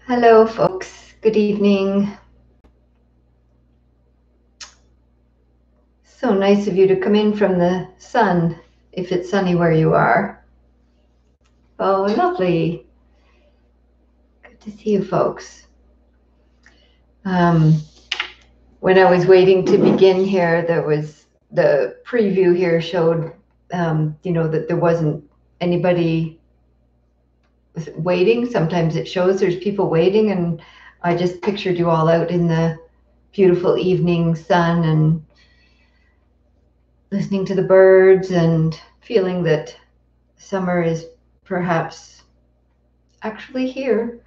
Hello, folks. Good evening. So nice of you to come in from the sun, if it's sunny where you are. Oh, lovely. Good to see you, folks. When I was waiting to begin here, there was the preview here showed, that there wasn't anybody waiting. Sometimes it shows there's people waiting, and I just pictured you all out in the beautiful evening sun and listening to the birds and feeling that summer is perhaps actually here.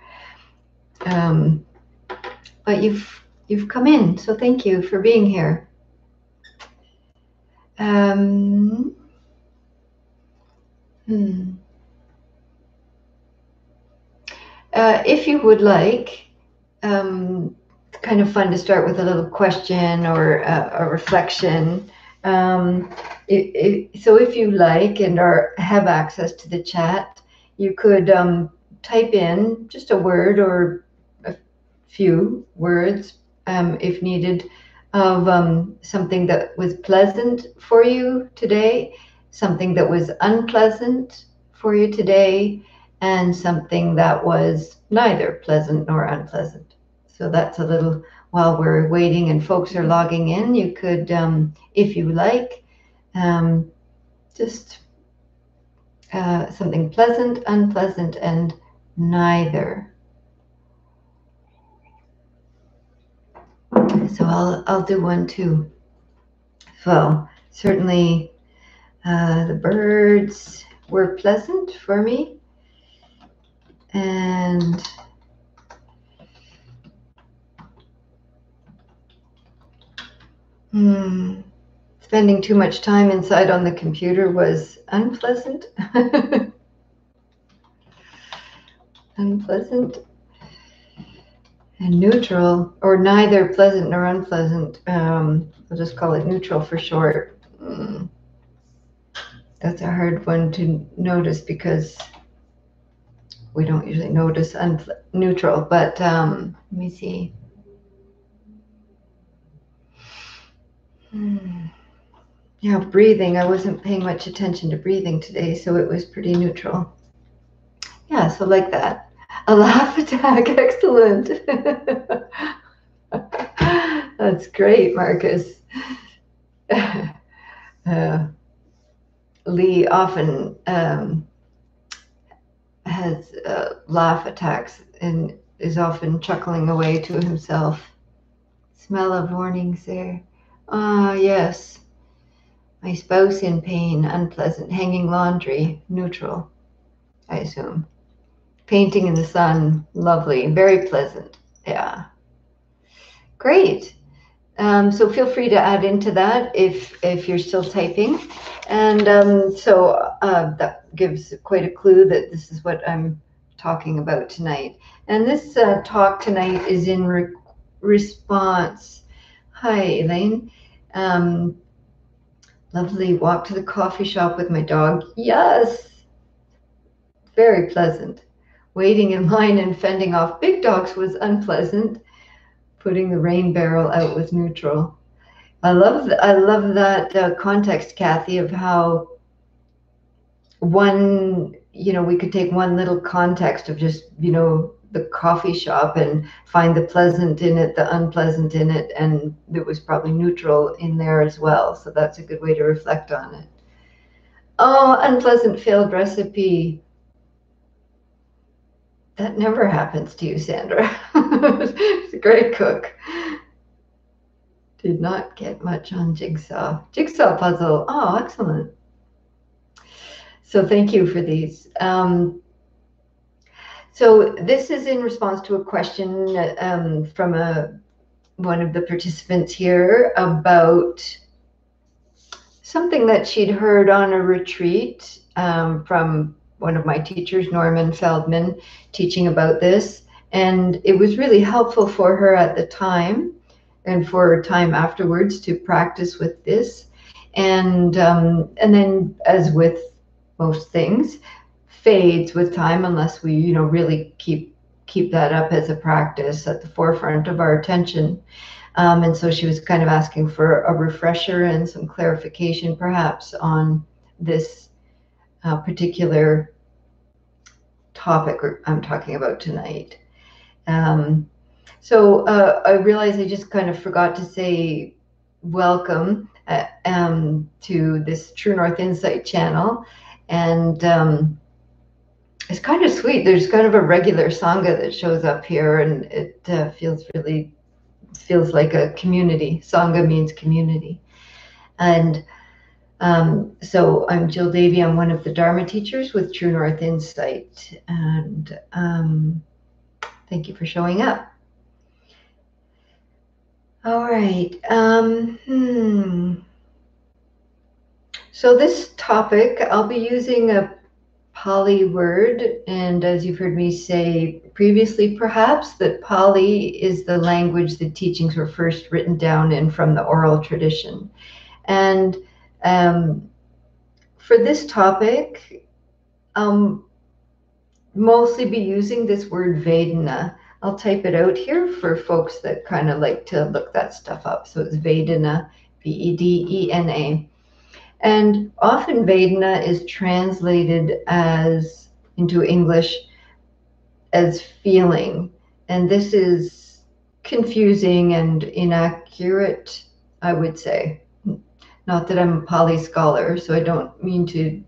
But you've come in, so thank you for being here. If you would like, kind of fun to start with a little question or a reflection. So if you like and have access to the chat, you could type in just a word or a few words, if needed, of something that was pleasant for you today, something that was unpleasant for you today, and something that was neither pleasant nor unpleasant. So that's a little, while we're waiting and folks are logging in, you could, if you like, just something pleasant, unpleasant, and neither. So I'll do one too. So certainly the birds were pleasant for me, and spending too much time inside on the computer was unpleasant. Unpleasant and neutral, or neither pleasant nor unpleasant. I'll just call it neutral for short. That's a hard one to notice because we don't usually notice neutral, but let me see. Yeah, breathing. I wasn't paying much attention to breathing today, so it was pretty neutral. Yeah, so like that. A laugh attack. Excellent. That's great, Marcus. Lee often has laugh attacks and is often chuckling away to himself. Smell of warnings there. Ah, yes. My spouse in pain, unpleasant. Hanging laundry, neutral, I assume. Painting in the sun, lovely. Very pleasant. Yeah. Great. So feel free to add into that if you're still typing. And so that gives quite a clue that this is what I'm talking about tonight. And this talk tonight is in response. Hi, Elaine. Lovely walk to the coffee shop with my dog. Yes. Very pleasant. Waiting in line and fending off big dogs was unpleasant. Putting the rain barrel out was neutral. I love that context, Kathy, of how we could take one little context of just, the coffee shop and find the pleasant in it, the unpleasant in it, and there was probably neutral in there as well. So that's a good way to reflect on it. Oh, unpleasant failed recipe. That never happens to you, Sandra. She's a great cook. Did not get much on jigsaw. Jigsaw puzzle. Oh, excellent. So thank you for these. So this is in response to a question from one of the participants here about something that she'd heard on a retreat from one of my teachers, Norman Feldman, teaching about this. And it was really helpful for her at the time and for time afterwards to practice with this. And then, as with most things, fades with time unless we, really keep keep that up as a practice at the forefront of our attention. And so she was kind of asking for a refresher and some clarification perhaps on this particular topic I'm talking about tonight. So I realized I just kind of forgot to say welcome to this True North Insight channel. And it's kind of sweet. There's kind of a regular Sangha that shows up here, and it feels like a community. Sangha means community. And so I'm Jill Davey. I'm one of the Dharma teachers with True North Insight. And thank you for showing up. All right. So this topic, I'll be using a Pali word, and as you've heard me say previously, perhaps, that Pali is the language the teachings were first written down in from the oral tradition. And for this topic, I'll mostly be using this word vedena. I'll type it out here for folks that kind of like to look that stuff up. So it's vedena, vedena. And often vedena is translated as into English as feeling. And this is confusing and inaccurate, I would say. Not that I'm a Pali scholar, so I don't mean to,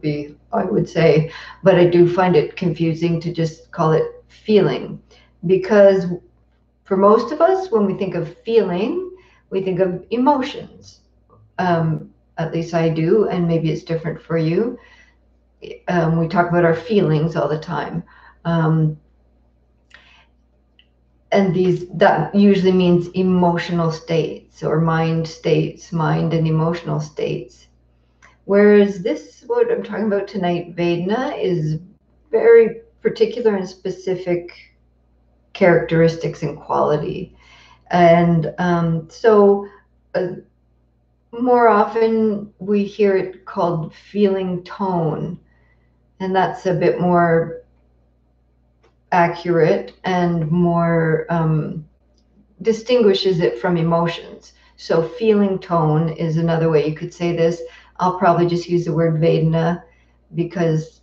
be, I would say, but I do find it confusing to just call it feeling. Because for most of us, when we think of feeling, we think of emotions. At least I do, and maybe it's different for you. We talk about our feelings all the time. And that usually means emotional states or mind states, mind and emotional states. Whereas this, what I'm talking about tonight, vedena, is very particular and specific characteristics and quality. And so more often we hear it called feeling tone, and that's a bit more accurate and more distinguishes it from emotions. So feeling tone is another way you could say this. I'll probably just use the word vedena because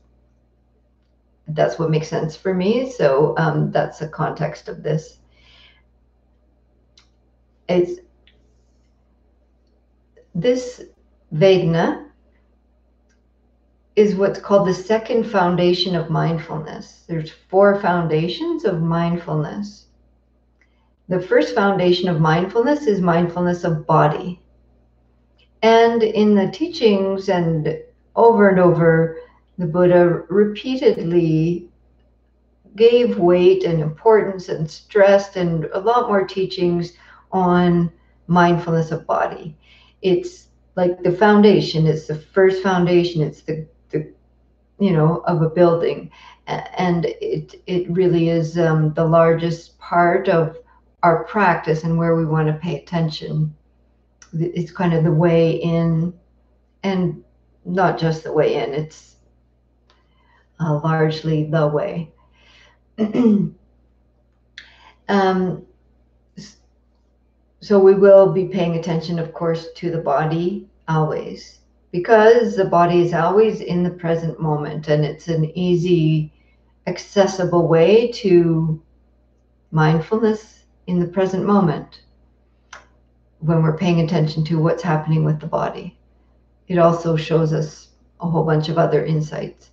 that's what makes sense for me. So that's the context of this. This vedena is what's called the second foundation of mindfulness. There's 4 foundations of mindfulness. The first foundation of mindfulness is mindfulness of body. And in the teachings and over, the Buddha repeatedly gave weight and importance and stressed and a lot more teachings on mindfulness of body. It's like the foundation. It's the first foundation. It's the of a building, and it really is the largest part of our practice and where we want to pay attention. It's kind of the way in, and not just the way in. It's largely the way. So we will be paying attention, of course, to the body always, because the body is always in the present moment, and it's an easy, accessible way to mindfulness in the present moment when we're paying attention to what's happening with the body. It also shows us a whole bunch of other insights.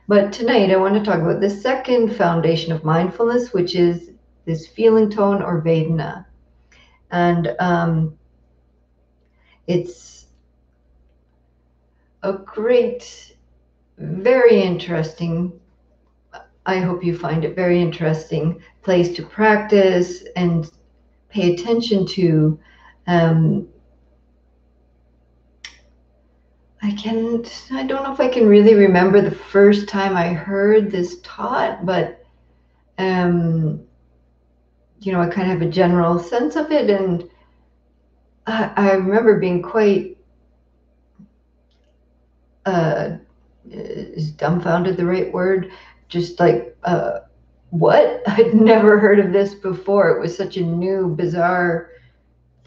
But tonight I want to talk about the second foundation of mindfulness, which is this feeling tone or vedena. And it's a great, very interesting, I hope you find it very interesting place to practice and pay attention to. I don't know if I can really remember the first time I heard this taught, but I kind of have a general sense of it, and I remember being quite is dumbfounded the right word? Just like what? I'd never heard of this before. It was such a new, bizarre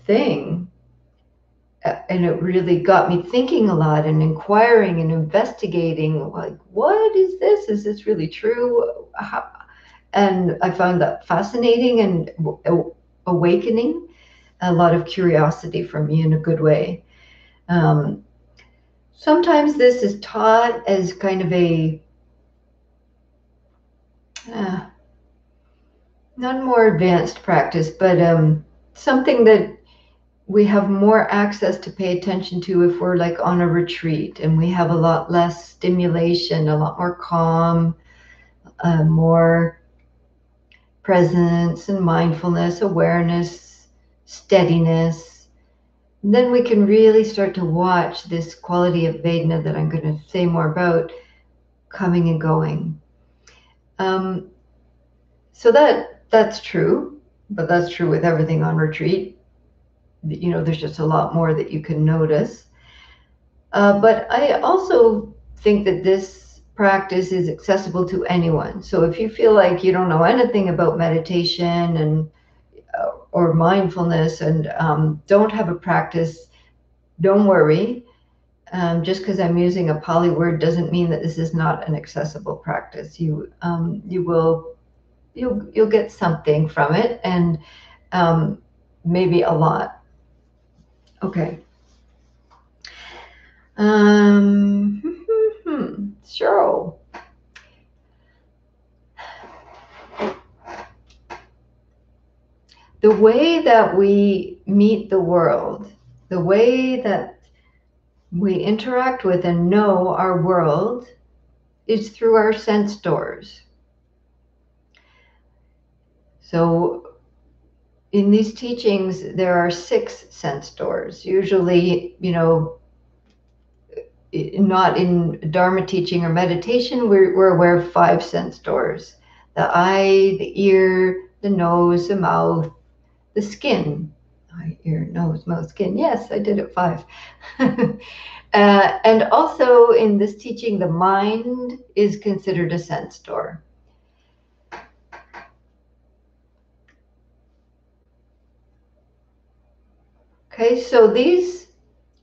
thing. And it really got me thinking a lot and inquiring and investigating, like, what is this? Is this really true? And I found that fascinating and awakening a lot of curiosity for me in a good way. Um, Sometimes this is taught as kind of a uh, not more advanced practice, but something that we have more access to pay attention to if we're like on a retreat and we have a lot less stimulation, a lot more calm, more presence and mindfulness, awareness, steadiness. Then we can really start to watch this quality of vedena that I'm going to say more about coming and going. Um, so that's true, but that's true with everything on retreat. You know, there's just a lot more that you can notice. But I also think that this practice is accessible to anyone. So if you feel like you don't know anything about meditation and or mindfulness and don't have a practice, don't worry. Just because I'm using a Pali word doesn't mean that this is not an accessible practice. You'll get something from it, and maybe a lot. Okay. Sure. The way that we meet the world, the way that we interact with and know our world is through our sense doors. So in these teachings, there are 6 sense doors. Usually, not in Dharma teaching or meditation, we're aware of 5 sense doors: the eye, the ear, the nose, the mouth, the skin. Eye, ear, nose, mouth, skin. Yes, I did it 5. And also in this teaching, the mind is considered a sense door. Okay, so these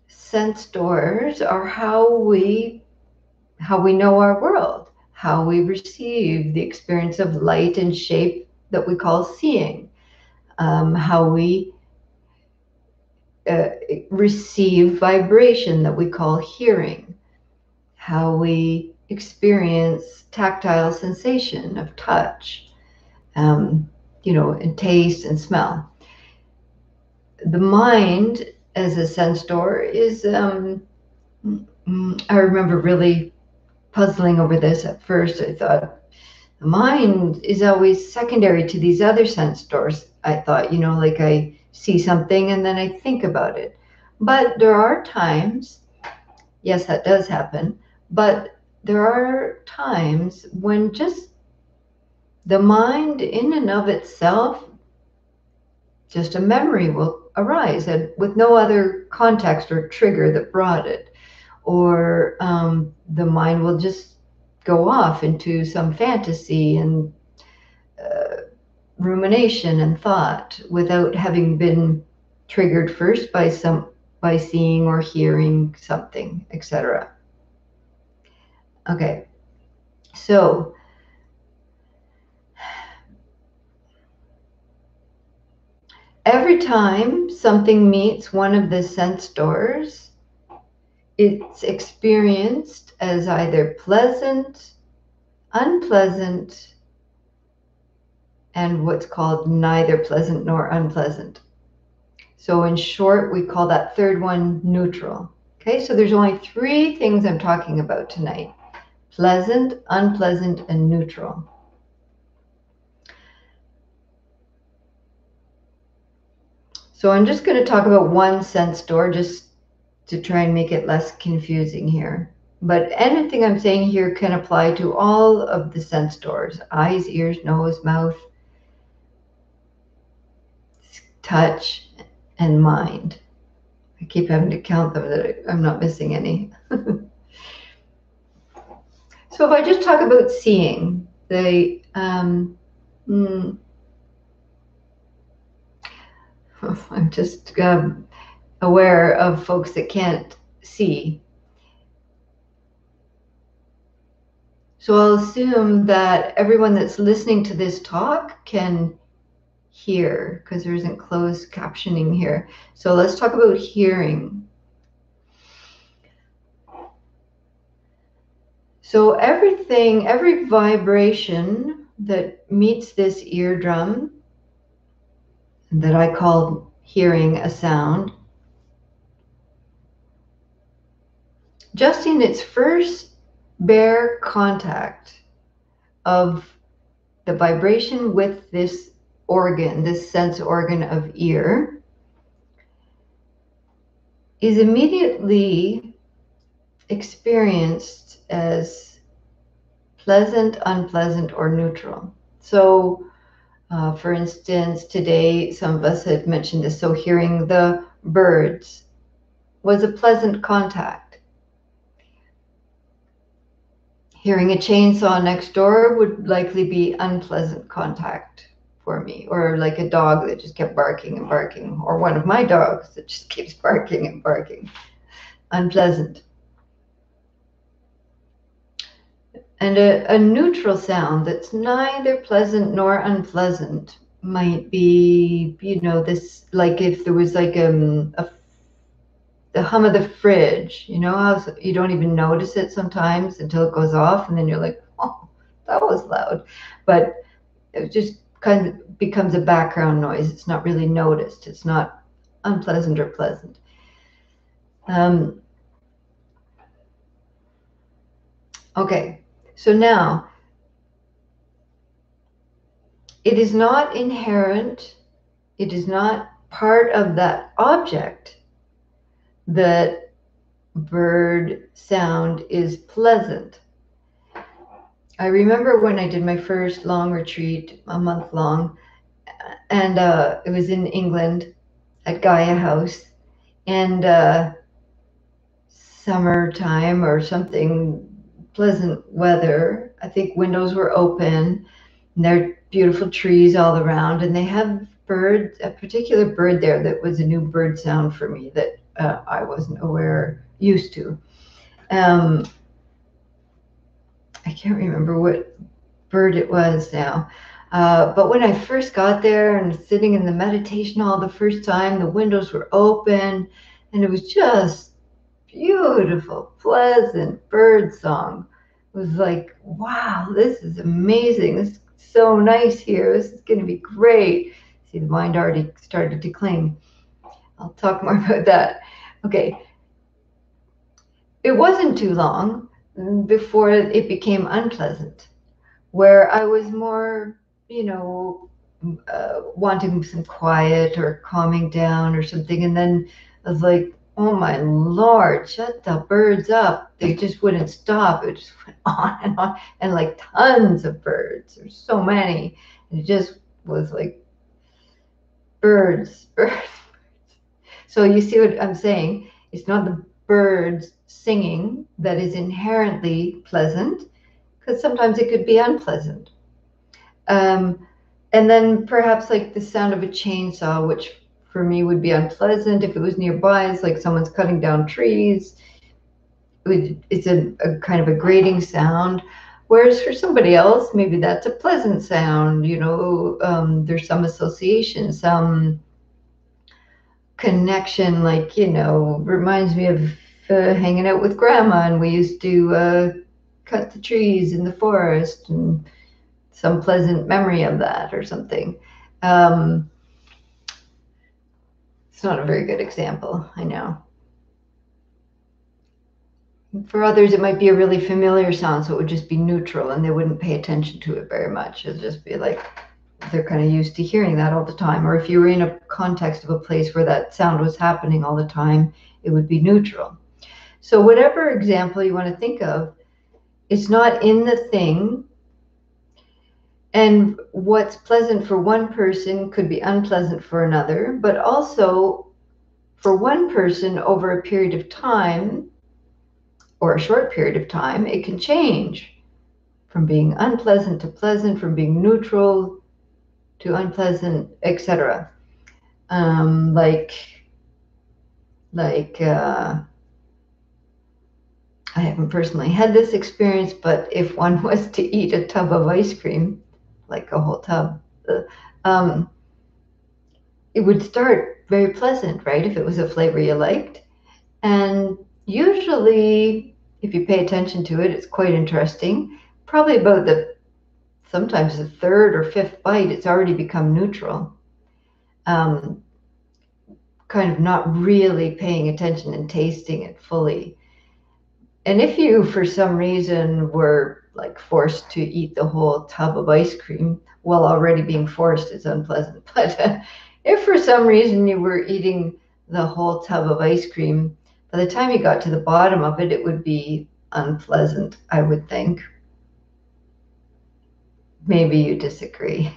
sense doors are how we know our world, how we receive the experience of light and shape that we call seeing, how we receive vibration that we call hearing, how we experience tactile sensation of touch, and taste and smell. The mind as a sense door is, I remember really puzzling over this at first. I thought, the mind is always secondary to these other sense doors. I thought, like I see something and then I think about it. But there are times, yes, that does happen, but there are times when just the mind in and of itself, just a memory will arise and with no other context or trigger that brought it. Or the mind will just go off into some fantasy and rumination and thought without having been triggered first by seeing or hearing something, etc. Okay, so every time something meets one of the sense doors, it's experienced as either pleasant, unpleasant, and what's called neither pleasant nor unpleasant. So in short, we call that third one neutral. Okay, so there's only 3 things I'm talking about tonight: pleasant, unpleasant, and neutral. So I'm just going to talk about one sense door just to try and make it less confusing here. But anything I'm saying here can apply to all of the sense doors: eyes, ears, nose, mouth, touch, and mind. I keep having to count them that I'm not missing any. So if I just talk about seeing, the Mm, I'm just aware of folks that can't see. So I'll assume that everyone that's listening to this talk can hear because there isn't closed captioning here. So let's talk about hearing. So every vibration that meets this eardrum that I call hearing a sound, just in its first bare contact of the vibration with this organ, this sense organ of ear, is immediately experienced as pleasant, unpleasant, or neutral. So, for instance, today some of us had mentioned this. So, hearing the birds was a pleasant contact. Hearing a chainsaw next door would likely be unpleasant contact for me, or like a dog that just kept barking and barking, or one of my dogs that just keeps barking and barking. Unpleasant. And a neutral sound that's neither pleasant nor unpleasant might be, this, like if there was like the hum of the fridge, how you don't even notice it sometimes until it goes off, and then you're like, oh, that was loud. But it just kind of becomes a background noise. It's not really noticed. It's not unpleasant or pleasant. Okay, so now it is not inherent, it is not part of that object that bird sound is pleasant. I remember when I did my first long retreat, a month long, and it was in England at Gaia House, and summertime or something, pleasant weather. I think windows were open, and there are beautiful trees all around, and they have birds, a particular bird there that was a new bird sound for me that I wasn't used to. I can't remember what bird it was now. But when I first got there and sitting in the meditation hall the first time, the windows were open and it was just beautiful, pleasant bird song. It was like, wow, this is amazing. This is so nice here. This is going to be great. See, the mind already started to cling. I'll talk more about that. Okay. It wasn't too long before it became unpleasant, where I was more, wanting some quiet or calming down or something. And then I was like, oh my Lord, shut the birds up. They just wouldn't stop. It just went on and on. And like tons of birds. There's so many. And it just was like birds, birds. So you see what I'm saying? It's not the birds singing that is inherently pleasant, because sometimes it could be unpleasant. And then perhaps like the sound of a chainsaw, which for me would be unpleasant if it was nearby. It's like someone's cutting down trees. It's a kind of a grating sound. Whereas for somebody else, maybe that's a pleasant sound. There's some association, some connection, like, reminds me of hanging out with grandma, and we used to cut the trees in the forest, and some pleasant memory of that or something. It's not a very good example, I know. For others, it might be a really familiar sound, so it would just be neutral and they wouldn't pay attention to it very much. It'd just be like they're kind of used to hearing that all the time. Or if you were in a context of a place where that sound was happening all the time, it would be neutral. So whatever example you want to think of, it's not in the thing. And what's pleasant for one person could be unpleasant for another, but also for one person over a period of time or a short period of time, it can change from being unpleasant to pleasant, from being neutral to unpleasant, etc. Like I haven't personally had this experience, but if one was to eat a tub of ice cream, like a whole tub, um, it would start very pleasant, right? If it was a flavor you liked. And usually, if you pay attention to it, it's quite interesting. Probably about sometimes the third or fifth bite, it's already become neutral. Um, kind of not really paying attention and tasting it fully. And if you, for some reason, were like forced to eat the whole tub of ice cream, well, already being forced is unpleasant. But if for some reason you were eating the whole tub of ice cream, by the time you got to the bottom of it, it would be unpleasant, I would think. Maybe you disagree.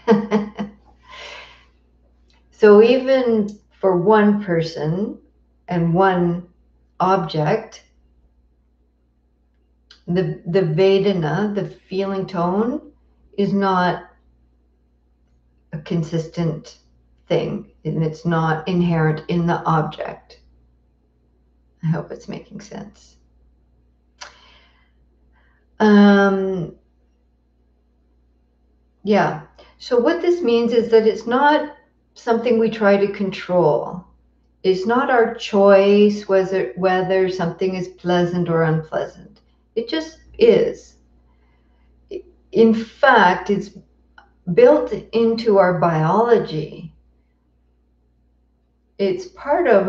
So even for one person and one object, the vedena, the feeling tone, is not a consistent thing, and it's not inherent in the object. I hope it's making sense. Yeah. So what this means is that it's not something we try to control. It's not our choice whether something is pleasant or unpleasant. It just is. In fact, it's built into our biology. It's part of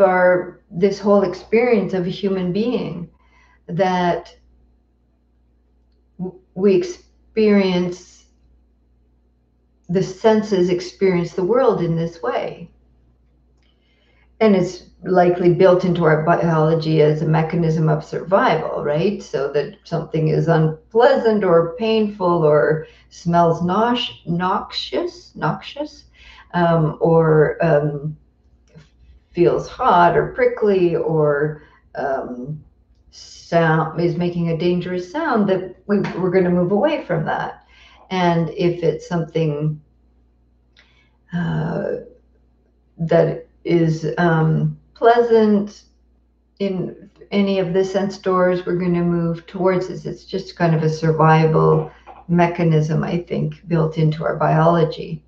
this whole experience of a human being that we experience, the senses experience the world in this way. And it's likely built into our biology as a mechanism of survival, right? So that something is unpleasant or painful or smells noxious, or feels hot or prickly, or sound is making a dangerous sound, that we're going to move away from that. And if it's something that is pleasant in any of the sense doors, we're going to move towards this. It's just kind of a survival mechanism, I think, built into our biology.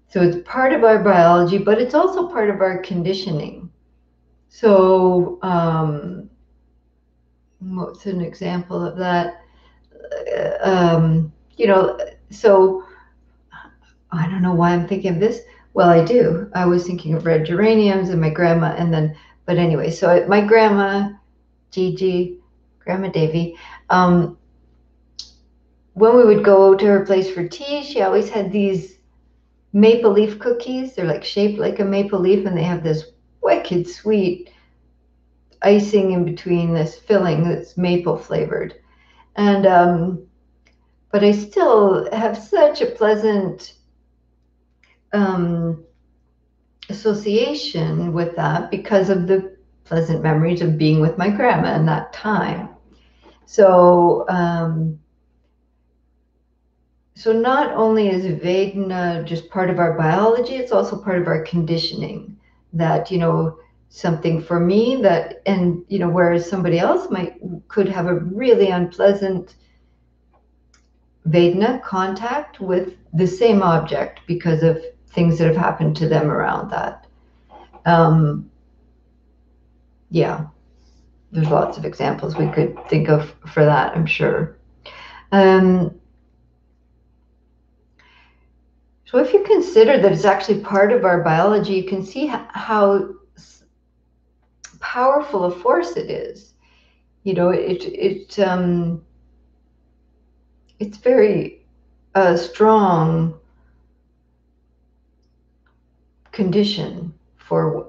So it's part of our biology, but it's also part of our conditioning. So what's an example of that? So I don't know why I'm thinking of this. Well, I do. I was thinking of red geraniums and my grandma, but anyway, so my grandma, Gigi, Grandma Davey, when we would go to her place for tea, she always had these maple leaf cookies. They're like shaped like a maple leaf, and they have this wicked sweet icing in between, this filling that's maple flavored. And but I still have such a pleasant association with that because of the pleasant memories of being with my grandma in that time. So so not only is vedena just part of our biology, it's also part of our conditioning. That, something for me that, and whereas somebody else could have a really unpleasant vedana contact with the same object because of things that have happened to them around that. Yeah, there's lots of examples we could think of for that, I'm sure. So if you consider that it's actually part of our biology, you can see how powerful a force it is. It's very strong condition for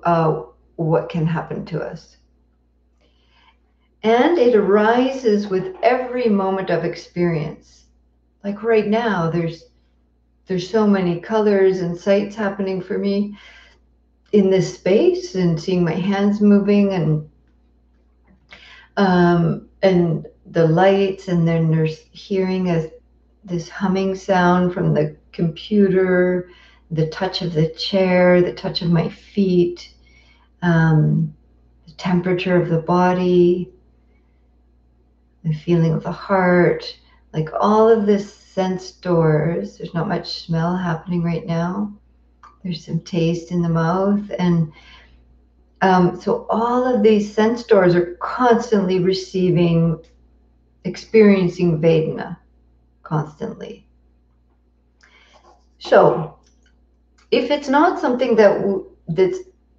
what can happen to us. And it arises with every moment of experience. Like right now, there's so many colors and sights happening for me in this space, and seeing my hands moving, and the lights, and then there's hearing this humming sound from the computer, the touch of the chair, the touch of my feet, the temperature of the body, the feeling of the heart, like all of this sense doors. There's not much smell happening right now. There's some taste in the mouth. And so all of these sense doors are constantly experiencing vedena constantly. So if it's not something that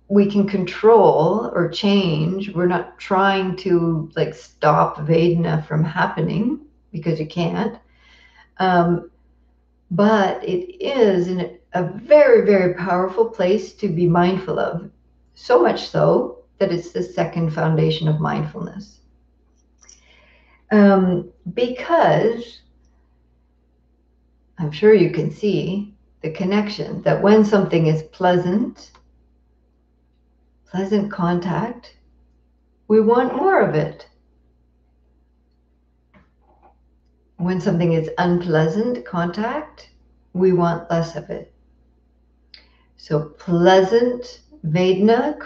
we can control or change, we're not trying to like stop vedana from happening, because you can't. But it is a very, very powerful place to be mindful of. So much so that it's the second foundation of mindfulness. Because I'm sure you can see the connection that when something is pleasant contact, we want more of it. When something is unpleasant contact, we want less of it. So pleasant vedana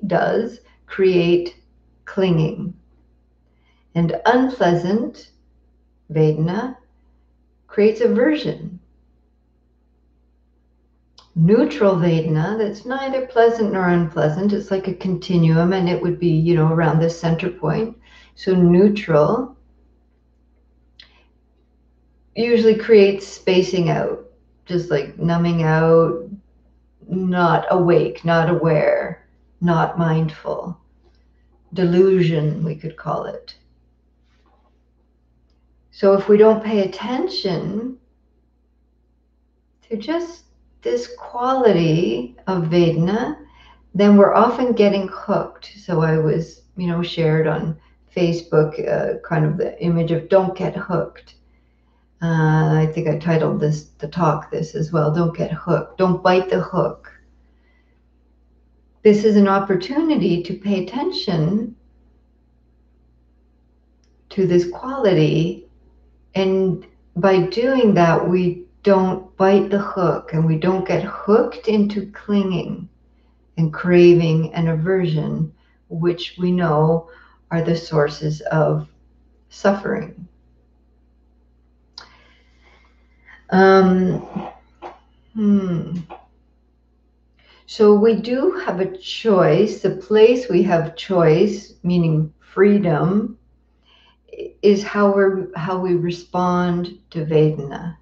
does create clinging. And unpleasant vedana creates aversion. Neutral vedana, that's neither pleasant nor unpleasant, it's like a continuum, and it would be, around the center point. So neutral usually creates spacing out, just like numbing out, not awake, not aware, not mindful. Delusion, we could call it. So if we don't pay attention to just this quality of vedana, then we're often getting hooked. So I was, shared on Facebook kind of the image of don't get hooked. I think I titled the talk this as well. Don't get hooked. Don't bite the hook. This is an opportunity to pay attention to this quality. And by doing that, we don't bite the hook and we don't get hooked into clinging and craving and aversion, which we know are the sources of suffering. So we do have a choice. The place we have choice, meaning freedom, is how we respond to vedana.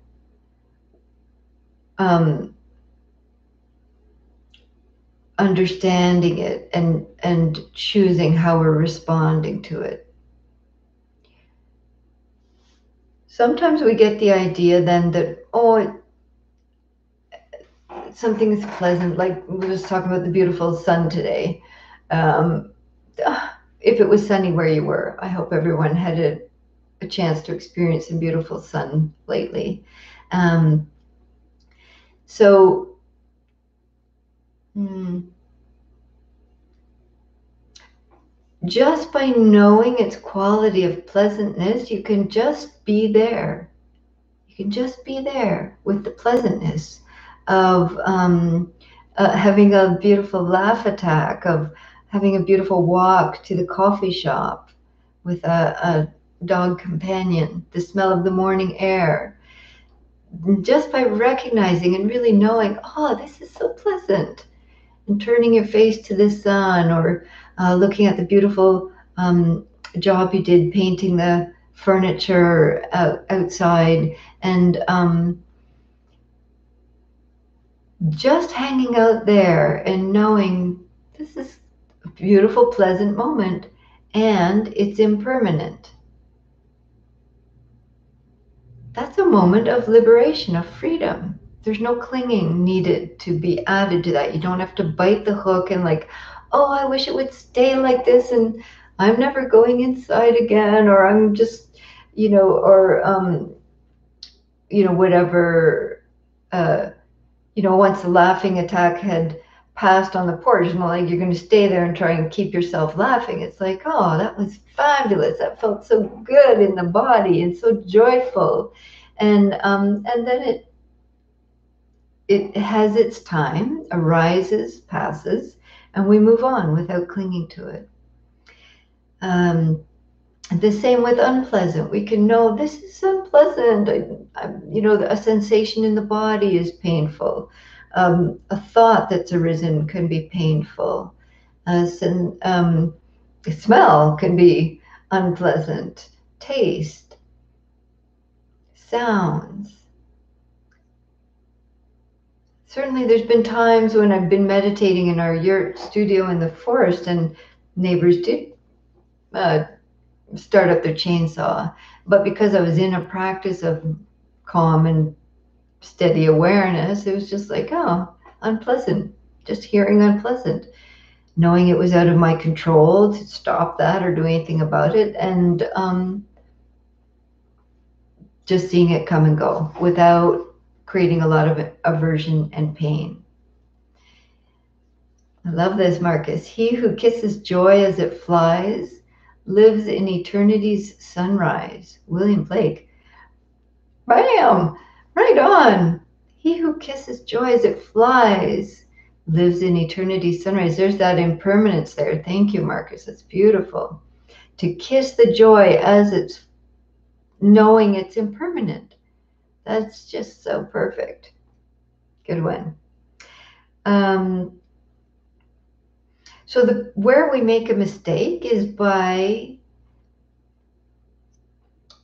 Understanding it and choosing how we're responding to it. Sometimes we get the idea then that, something is pleasant, like we were just talking about the beautiful sun today. If it was sunny where you were, I hope everyone had a chance to experience some beautiful sun lately. Just by knowing its quality of pleasantness, you can just be there. You can just be there with the pleasantness of having a beautiful laugh attack, of having a beautiful walk to the coffee shop with a dog companion, the smell of the morning air. Just by recognizing and really knowing, this is so pleasant, and turning your face to the sun, or looking at the beautiful job you did painting the furniture outside, and just hanging out there and knowing this is a beautiful, pleasant moment, and it's impermanent. That's a moment of liberation, of freedom. There's no clinging needed to be added to that. You don't have to bite the hook and I wish it would stay like this and I'm never going inside again, or I'm just, whatever, once the laughing attack had passed on the porch, like you're going to stay there and try and keep yourself laughing. It's like, that was fabulous. That felt so good in the body and so joyful. And then it has its time, arises, passes, and we move on without clinging to it. The same with unpleasant. We can know this is unpleasant. A sensation in the body is painful. A thought that's arisen can be painful. Smell can be unpleasant. Taste, sounds. Certainly, there's been times when I've been meditating in our yurt studio in the forest, and neighbors did uh, start up their chainsaw. But because I was in a practice of calm and steady awareness, it was just like, oh, unpleasant. Just hearing unpleasant. Knowing it was out of my control to stop that or do anything about it, and just seeing it come and go without creating a lot of aversion and pain. I love this, Marcus. He who kisses joy as it flies lives in eternity's sunrise. William Blake. Bam! Right on. He who kisses joy as it flies lives in eternity's sunrise. There's that impermanence there. Thank you, Marcus. That's beautiful. To kiss the joy as it's knowing it's impermanent. That's just so perfect. Good one. So where we make a mistake is by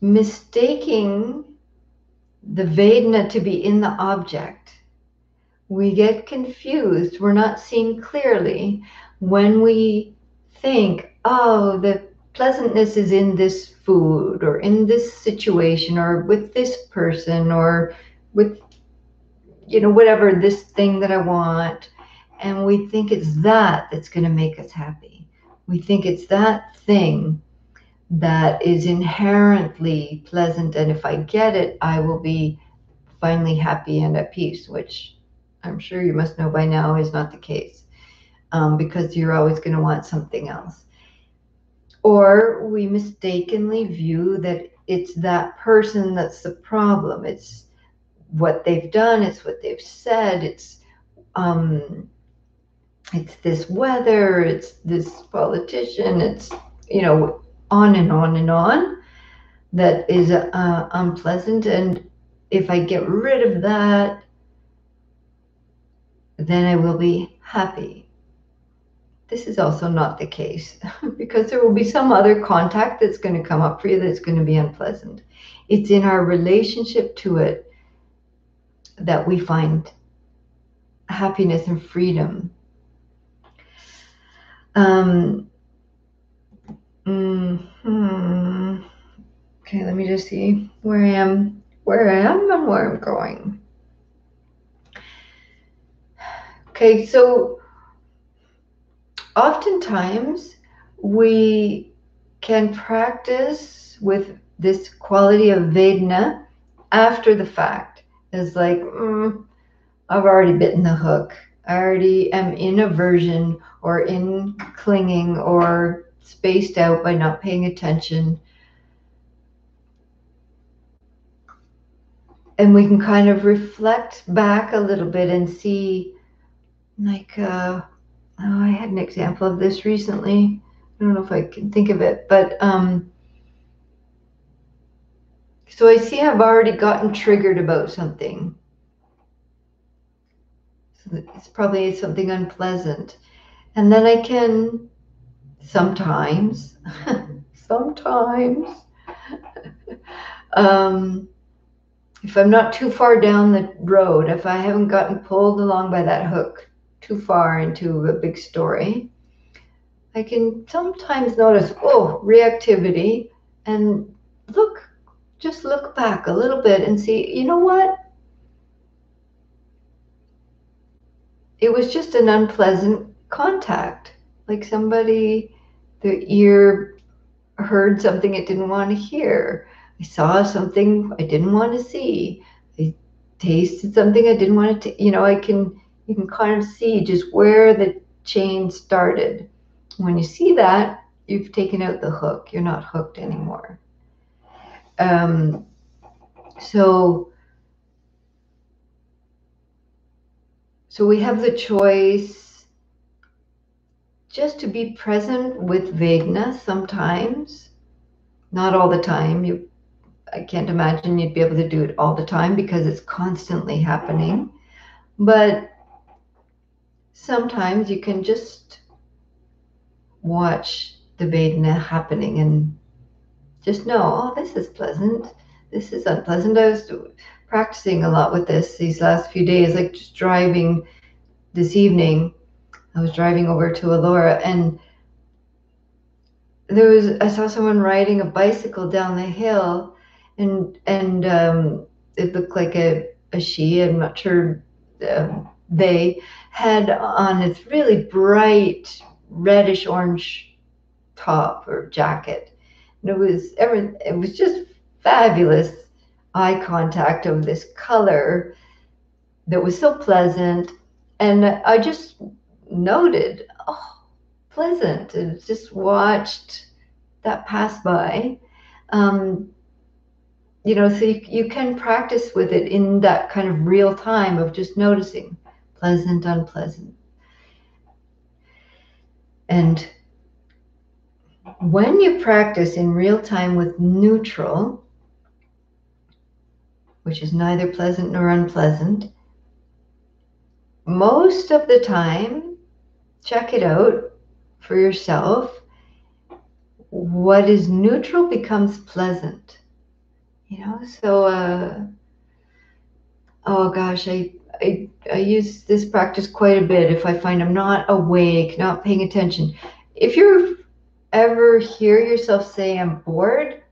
mistaking the vedena to be in the object. We get confused. We're not seeing clearly when we think, oh, the pleasantness is in this food or in this situation or with this person or with, whatever this thing that I want. And we think it's that's going to make us happy. We think it's that thing that is inherently pleasant. And if I get it, I will be finally happy and at peace, which I'm sure you must know by now is not the case, because you're always going to want something else. Or we mistakenly view that it's that person that's the problem. It's what they've done. It's what they've said. It's this weather. It's this politician. It's, on and on and on. That is unpleasant. And if I get rid of that, then I will be happy. This is also not the case because there will be some other contact that's going to come up for you that's going to be unpleasant. It's in our relationship to it that we find happiness and freedom. Okay, let me just see where I am and where I'm going. Okay, so oftentimes we can practice with this quality of vedena after the fact. It's like, I've already bitten the hook. I already am in aversion or in clinging or spaced out by not paying attention. And we can kind of reflect back a little bit and see, like, I had an example of this recently. I don't know if I can think of it, but so I see I've already gotten triggered about something. So it's probably something unpleasant. And then I can sometimes, if I'm not too far down the road, if I haven't gotten pulled along by that hook too far into a big story, I can sometimes notice, reactivity, and just look back a little bit and see, you know what? It was just an unpleasant contact. Like the ear heard something it didn't want to hear. I saw something I didn't want to see. I tasted something I didn't want to, you can kind of see just where the chain started. When you see that, you've taken out the hook. You're not hooked anymore. So we have the choice just to be present with vedena sometimes, not all the time. I can't imagine you'd be able to do it all the time because it's constantly happening. But sometimes you can just watch the vedana happening and just know, oh, this is pleasant, this is unpleasant. I was practicing a lot with this these last few days, like just driving this evening. I was driving over to Elora, and I saw someone riding a bicycle down the hill, and it looked like a she. I'm not sure. They had on this really bright reddish orange top or jacket, and it was just fabulous eye contact of this color that was so pleasant, and I just noted, oh, pleasant, and just watched that pass by. Um, so you can practice with it in that kind of real time of just noticing pleasant, unpleasant. And when you practice in real time with neutral, which is neither pleasant nor unpleasant, most of the time, check it out for yourself. What is neutral becomes pleasant. So oh gosh, I use this practice quite a bit if I find I'm not awake, not paying attention. If you ever hear yourself say I'm bored,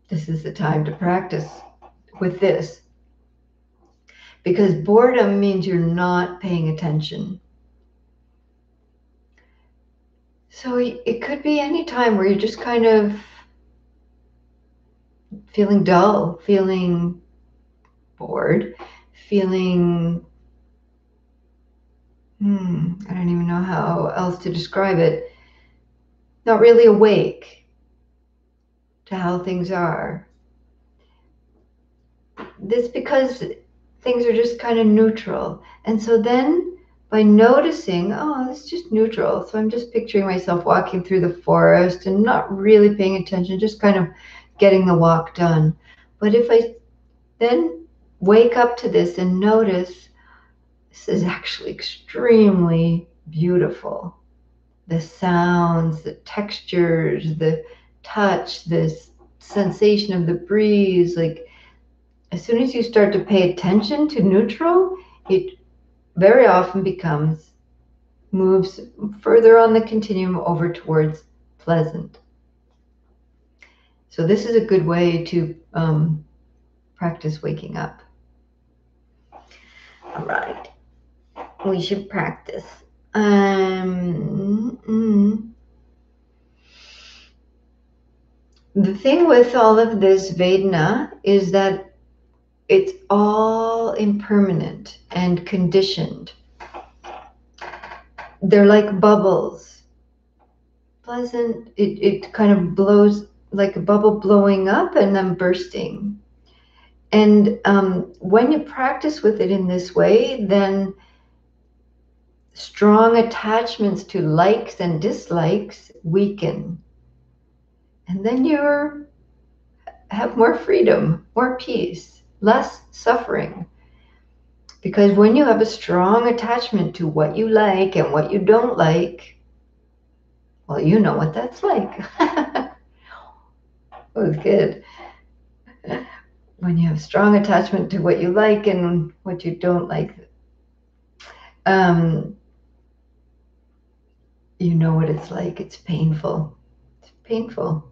this is the time to practice with this. Because boredom means you're not paying attention. So it could be any time where you're just kind of feeling dull, feeling bored, feeling, I don't even know how else to describe it, not really awake to how things are. This because things are just kind of neutral. And so then by noticing, oh, it's just neutral. So I'm just picturing myself walking through the forest and not really paying attention, just kind of getting the walk done. But if I then wake up to this and notice, this is actually extremely beautiful. The sounds, the textures, the touch, this sensation of the breeze, like as soon as you start to pay attention to neutral, it very often moves further on the continuum over towards pleasant. So this is a good way to practice waking up. All right, we should practice. The thing with all of this vedana is that it's all impermanent and conditioned. They're like bubbles. Pleasant, it kind of blows like a bubble blowing up and then bursting. And when you practice with it in this way, then strong attachments to likes and dislikes weaken. And then you have more freedom, more peace, less suffering. Because when you have a strong attachment to what you like and what you don't like, well, you know what that's like. That was good. When you have strong attachment to what you like and what you don't like, you know what it's like. It's painful. It's painful.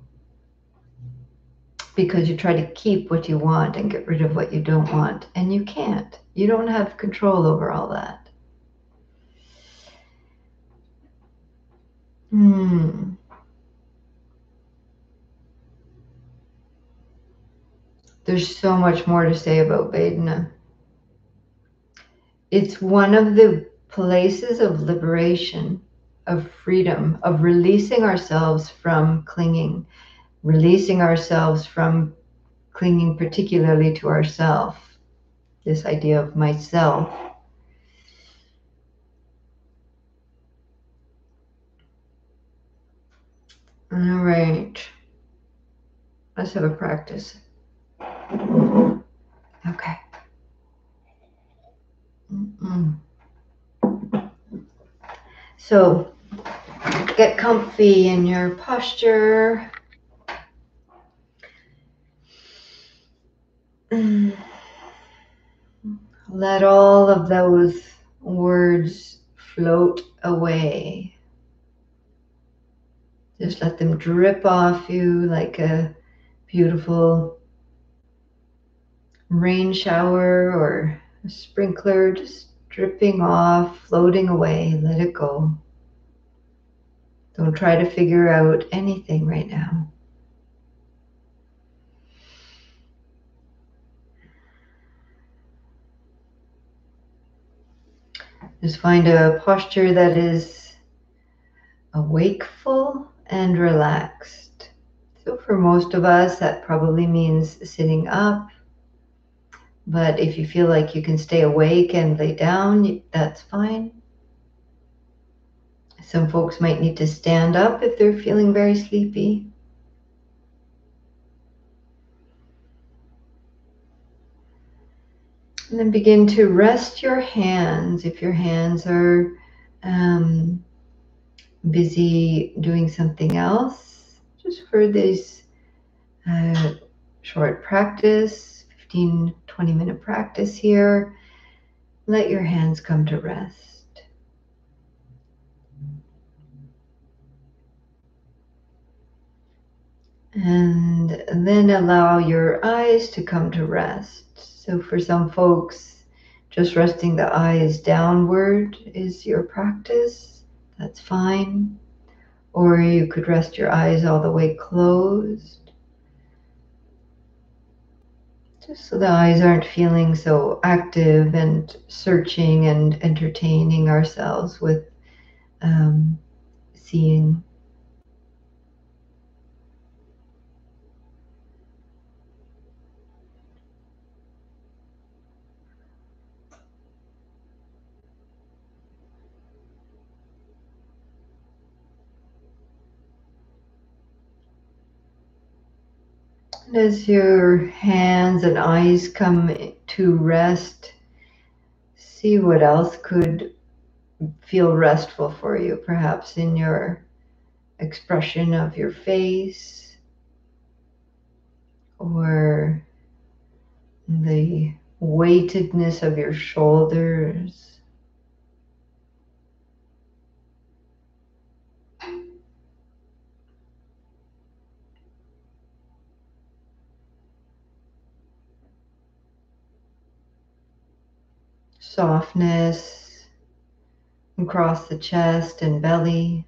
Because you try to keep what you want and get rid of what you don't want. And you can't. You don't have control over all that. There's so much more to say about vedana. It's one of the places of liberation, of freedom, of releasing ourselves from clinging, releasing ourselves from clinging particularly to ourself, this idea of myself. All right. Let's have a practice. Okay. So get comfy in your posture. Let all of those words float away. Just let them drip off you like a beautiful rain shower or a sprinkler, just dripping off, floating away. Let it go. Don't try to figure out anything right now. Just find a posture that is awakeful and relaxed. So for most of us, that probably means sitting up. But if you feel like you can stay awake and lay down, that's fine. Some folks might need to stand up if they're feeling very sleepy. And then begin to rest your hands. If your hands are busy doing something else, just for this short practice, 15-20 minute practice here, let your hands come to rest. And then allow your eyes to come to rest. So for some folks, just resting the eyes downward is your practice. That's fine. Or you could rest your eyes all the way closed. Just so the eyes aren't feeling so active and searching and entertaining ourselves with seeing. And as your hands and eyes come to rest, see what else could feel restful for you, perhaps in your expression of your face or the weightedness of your shoulders. Softness across the chest and belly.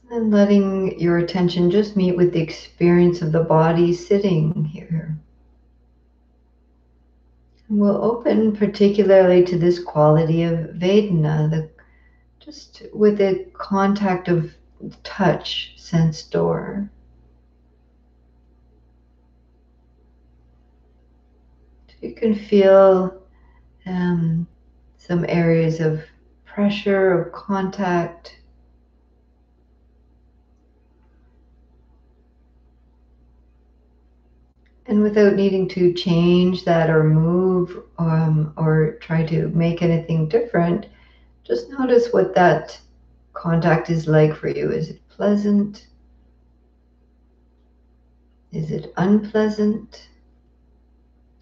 And letting your attention just meet with the experience of the body sitting here. And we'll open particularly to this quality of vedena, just with the contact of touch sense door. You can feel some areas of pressure or contact. And without needing to change that or move or try to make anything different, just notice what that contact is like for you. Is it pleasant? Is it unpleasant?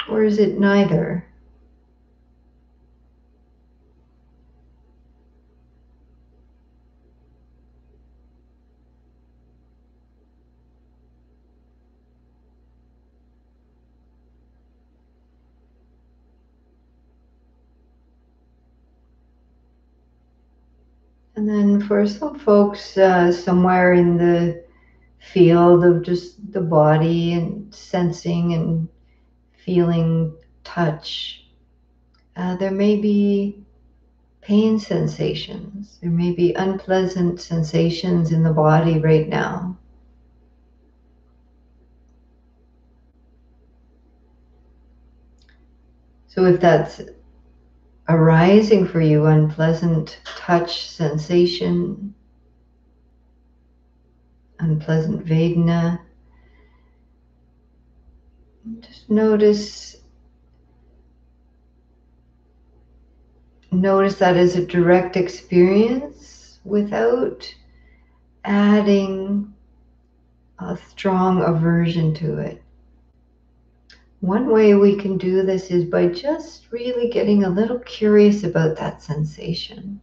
Or is it neither? And then for some folks, somewhere in the field of just the body and sensing and feeling touch. There may be pain sensations. There may be unpleasant sensations in the body right now. So if that's arising for you, unpleasant touch sensation, unpleasant vedena, just notice that as a direct experience without adding a strong aversion to it. One way we can do this is by just really getting a little curious about that sensation.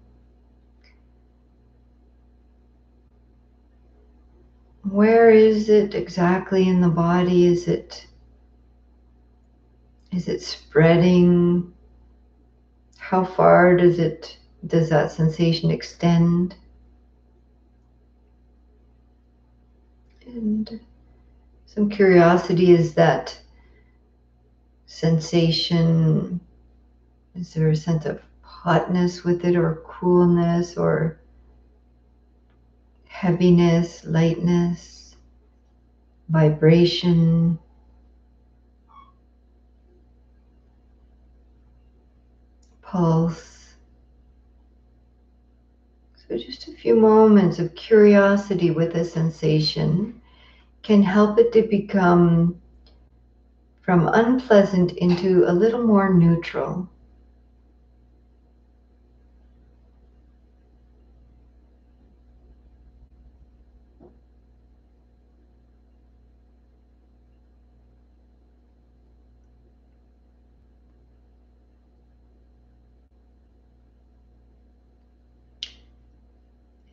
Where is it exactly in the body? Is it spreading? How far does that sensation extend? And some curiosity, is that sensation, is there a sense of hotness with it, or coolness, or heaviness, lightness, vibration, pulse? So just a few moments of curiosity with a sensation can help it to become from unpleasant into a little more neutral.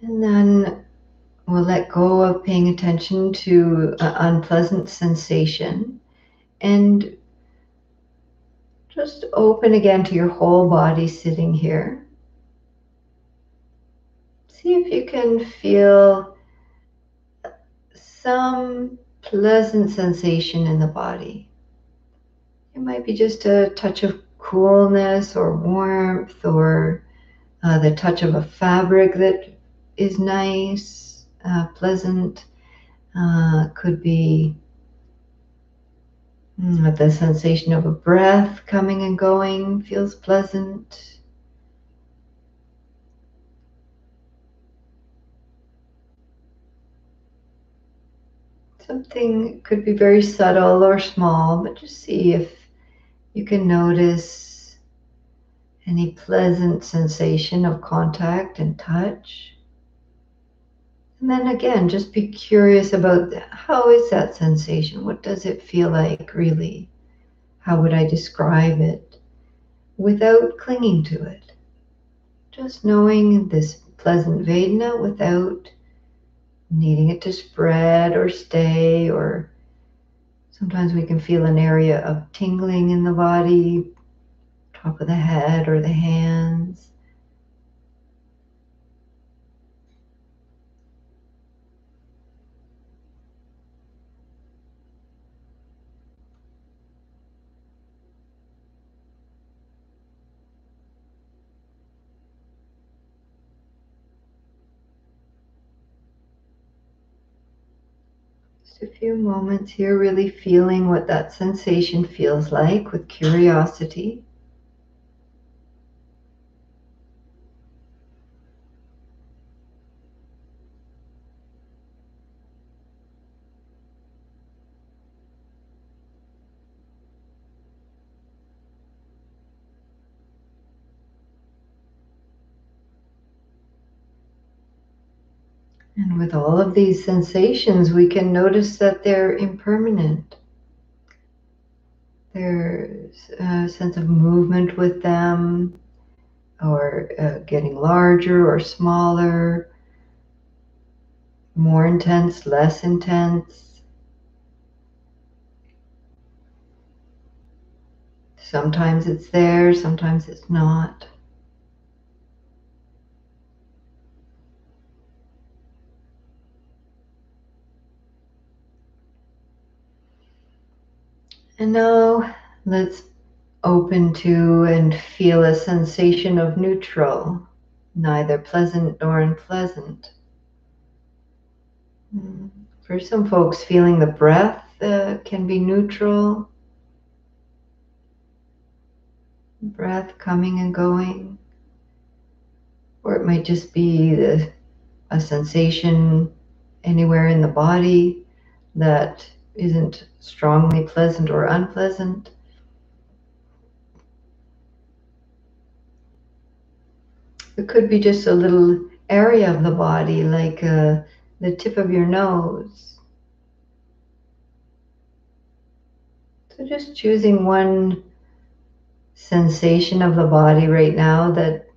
And then we'll let go of paying attention to an unpleasant sensation and just open again to your whole body sitting here. See if you can feel some pleasant sensation in the body. It might be just a touch of coolness or warmth, or the touch of a fabric that is nice, pleasant. Could be the sensation of a breath coming and going feels pleasant. Something could be very subtle or small, but just see if you can notice any pleasant sensation of contact and touch. And then again, just be curious about how is that sensation? What does it feel like really? How would I describe it without clinging to it? Just knowing this pleasant vedana without needing it to spread or stay, or sometimes we can feel an area of tingling in the body, top of the head or the hands. Just a few moments here, really feeling what that sensation feels like with curiosity. And with all of these sensations, we can notice that they're impermanent. There's a sense of movement with them, or getting larger or smaller, more intense, less intense. Sometimes it's there, sometimes it's not. And now let's open to and feel a sensation of neutral, neither pleasant nor unpleasant. For some folks, feeling the breath can be neutral, breath coming and going, or it might just be a sensation anywhere in the body that isn't strongly pleasant or unpleasant. It could be just a little area of the body, like the tip of your nose. So just choosing one sensation of the body right now that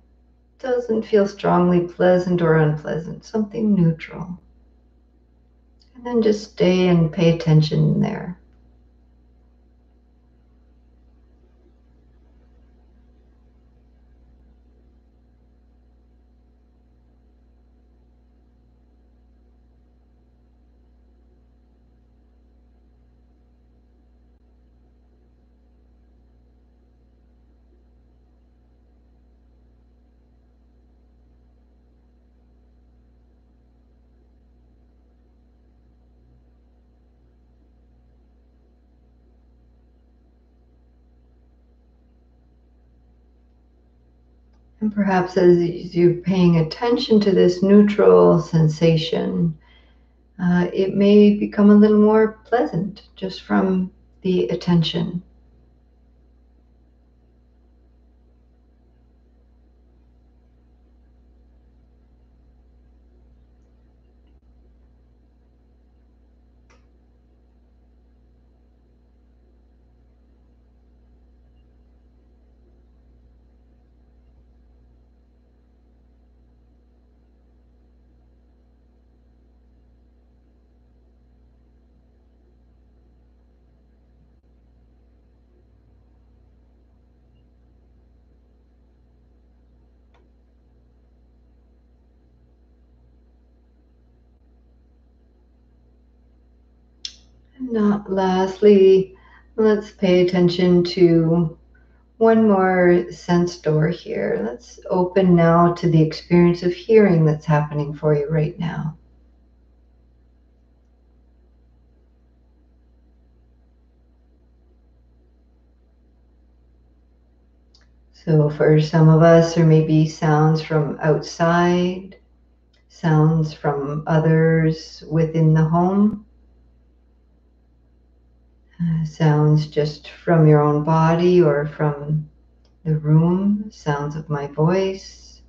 doesn't feel strongly pleasant or unpleasant, something neutral. And then just stay and pay attention there. And perhaps as you're paying attention to this neutral sensation, it may become a little more pleasant just from the attention. And now, lastly, let's pay attention to one more sense door here. Let's open now to the experience of hearing that's happening for you right now. So for some of us, there may be sounds from outside, sounds from others within the home, sounds just from your own body or from the room, sounds of my voice.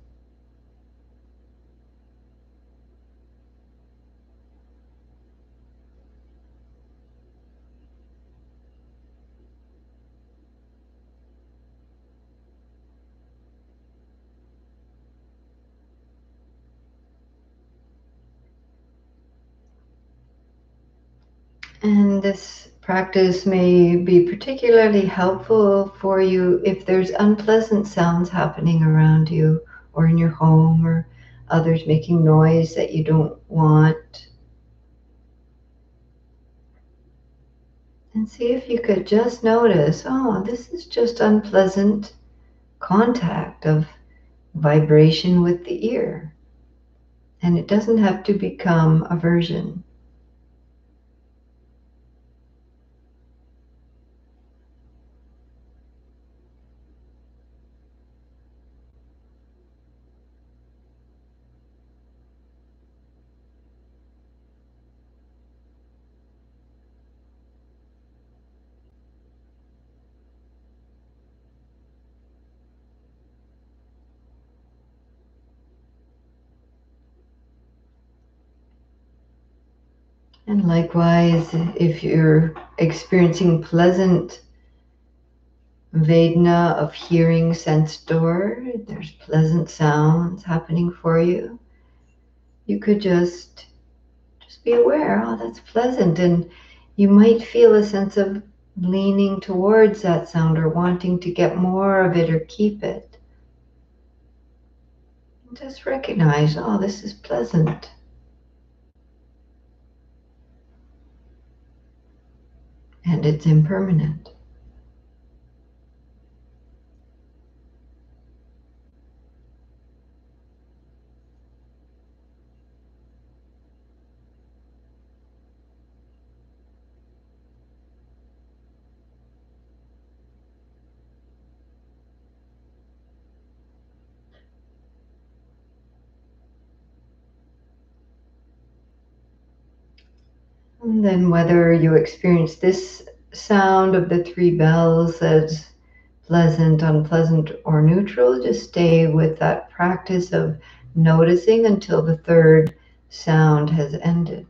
And this practice may be particularly helpful for you if there's unpleasant sounds happening around you or in your home or others making noise that you don't want. And see if you could just notice, oh, this is just unpleasant contact of vibration with the ear. And it doesn't have to become aversion. And likewise, if you're experiencing pleasant vedena of hearing sense door, there's pleasant sounds happening for you. You could just be aware, oh, that's pleasant. And you might feel a sense of leaning towards that sound or wanting to get more of it or keep it. And just recognize, oh, this is pleasant. And it's impermanent. And then whether you experience this sound of the three bells as pleasant, unpleasant, or neutral, just stay with that practice of noticing until the third sound has ended.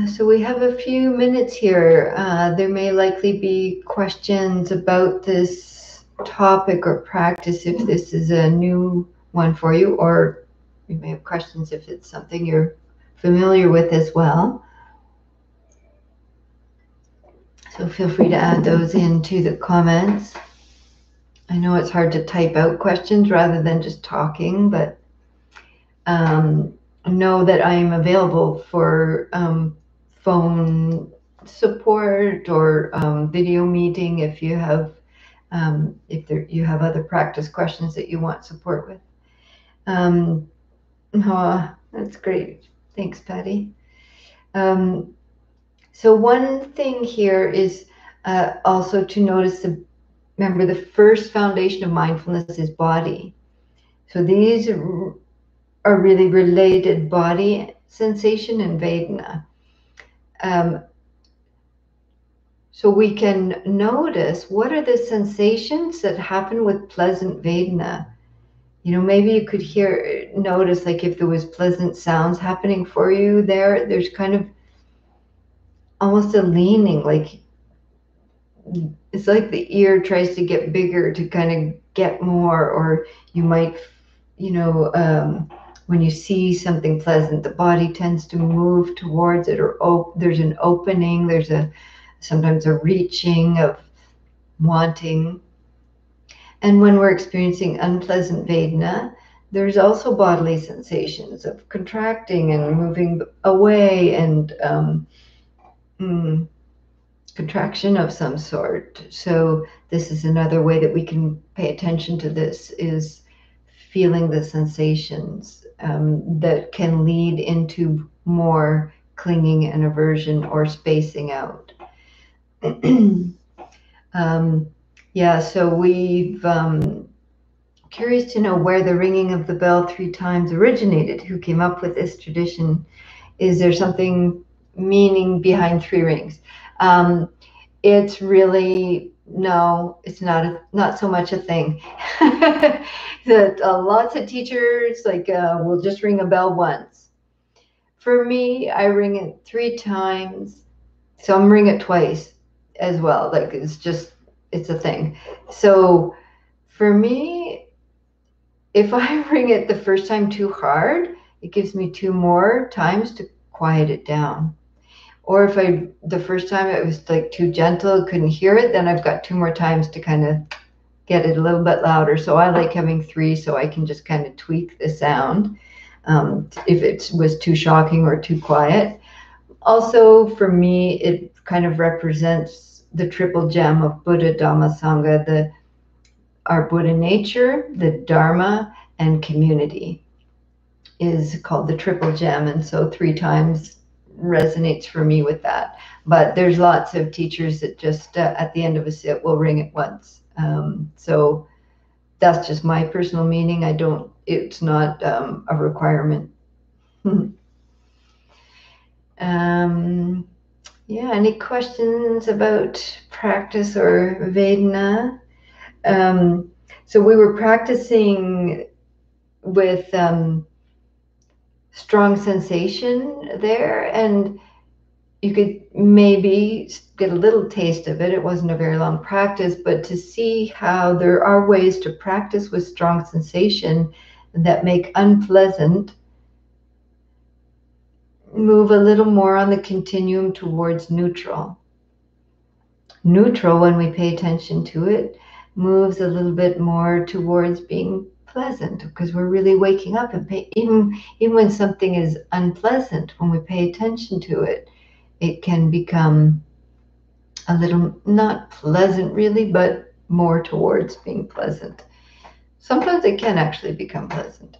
So we have a few minutes here. There may likely be questions about this topic or practice if this is a new one for you, or you may have questions if it's something you're familiar with as well. So feel free to add those into the comments. I know it's hard to type out questions rather than just talking, but know that I am available for phone support or video meeting if you have you have other practice questions that you want support with. Oh, that's great. Thanks, Patty. So one thing here is also to notice remember the first foundation of mindfulness is body. So these are really related, body sensation and vedena. So we can notice what are the sensations that happen with pleasant vedena. You know, maybe you could notice like if there was pleasant sounds happening for you there's kind of almost a leaning, like it's like the ear tries to get bigger to kind of get more, or you might, when you see something pleasant, the body tends to move towards it, or there's an opening, there's sometimes a reaching of wanting. And when we're experiencing unpleasant vedana, there's also bodily sensations of contracting and moving away and contraction of some sort. So this is another way that we can pay attention to this, is feeling the sensations that can lead into more clinging and aversion or spacing out. So we've curious to know where the ringing of the bell 3 times originated. Who came up with this tradition? Is there something meaning behind 3 rings? It's really, no, it's not so much a thing. That lots of teachers will just ring a bell once. For me, I ring it 3 times. Some ring it twice as well. Like it's a thing. So for me, if I ring it the first time too hard, it gives me 2 more times to quiet it down. Or if the first time it was like too gentle, couldn't hear it, then I've got 2 more times to kind of get it a little bit louder. So I like having 3 so I can just kind of tweak the sound if it was too shocking or too quiet. Also, for me, it kind of represents the triple gem of Buddha, Dhamma, Sangha, our Buddha nature, the Dharma, and community is called the triple gem. And so 3 times resonates for me with that. But there's lots of teachers that just at the end of a sit will ring it once. So that's just my personal meaning. It's not a requirement. Any questions about practice or vedana? So we were practicing with strong sensation there, and you could maybe get a little taste of it. It wasn't a very long practice, but to see how there are ways to practice with strong sensation that make unpleasant move a little more on the continuum towards neutral. Neutral, when we pay attention to it, moves a little bit more towards being pleasant, because we're really waking up and even when something is unpleasant, when we pay attention to it, it can become a little not pleasant really, but more towards being pleasant. Sometimes it can actually become pleasant.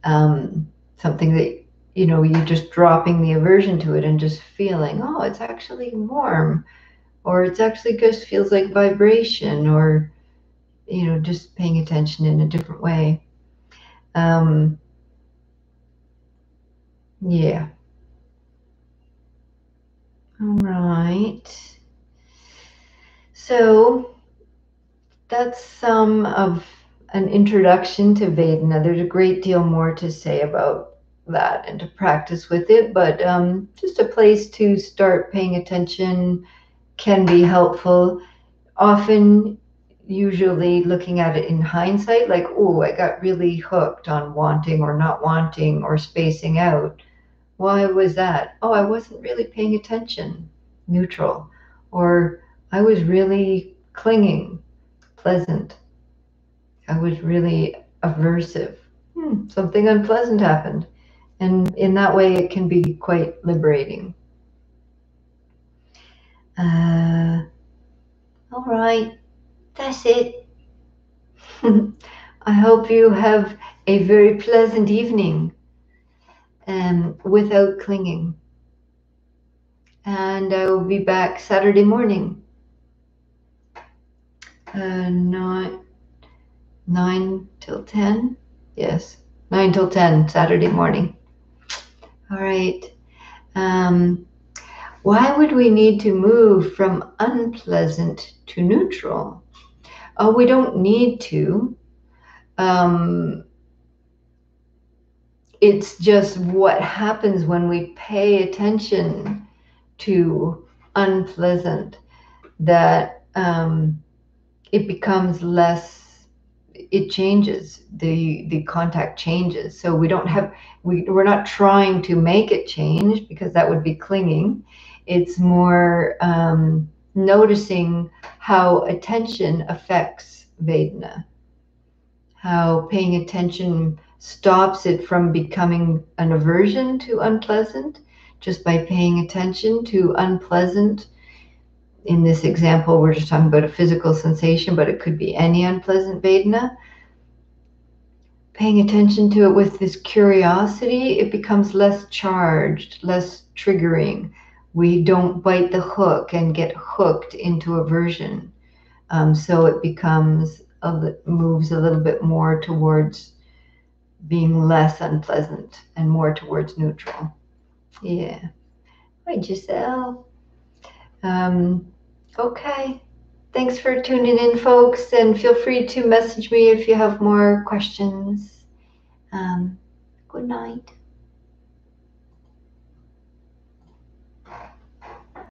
Something that, you're just dropping the aversion to it and just feeling, oh, it's actually warm, or it's actually just feels like vibration, or, just paying attention in a different way. Yeah. All right. So that's some of an introduction to Vedana. There's a great deal more to say about that and to practice with it, but just a place to start paying attention can be helpful. Often, usually looking at it in hindsight, like, oh, I got really hooked on wanting or not wanting or spacing out. Why was that? Oh, I wasn't really paying attention, neutral. Or I was really clinging, pleasant. I was really aversive. Something unpleasant happened. And in that way, it can be quite liberating. Uh, all right, that's it. I hope you have a very pleasant evening without clinging. And I will be back Saturday morning, 9 till 10. Yes, 9 till 10, Saturday morning. All right. Um, why would we need to move from unpleasant to neutral? Oh, we don't need to. Um, it's just what happens when we pay attention to unpleasant, that it becomes less, it changes, the contact changes. So we're not trying to make it change, because that would be clinging. It's more noticing how attention affects Vedana, how paying attention stops it from becoming an aversion to unpleasant, just by paying attention to unpleasant. In this example, we're just talking about a physical sensation, but it could be any unpleasant Vedana. Paying attention to it with this curiosity, it becomes less charged, less triggering. We don't bite the hook and get hooked into aversion. So it moves a little bit more towards being less unpleasant and more towards neutral. Yeah. Hi, Giselle. Okay. Thanks for tuning in, folks, and feel free to message me if you have more questions. Good night.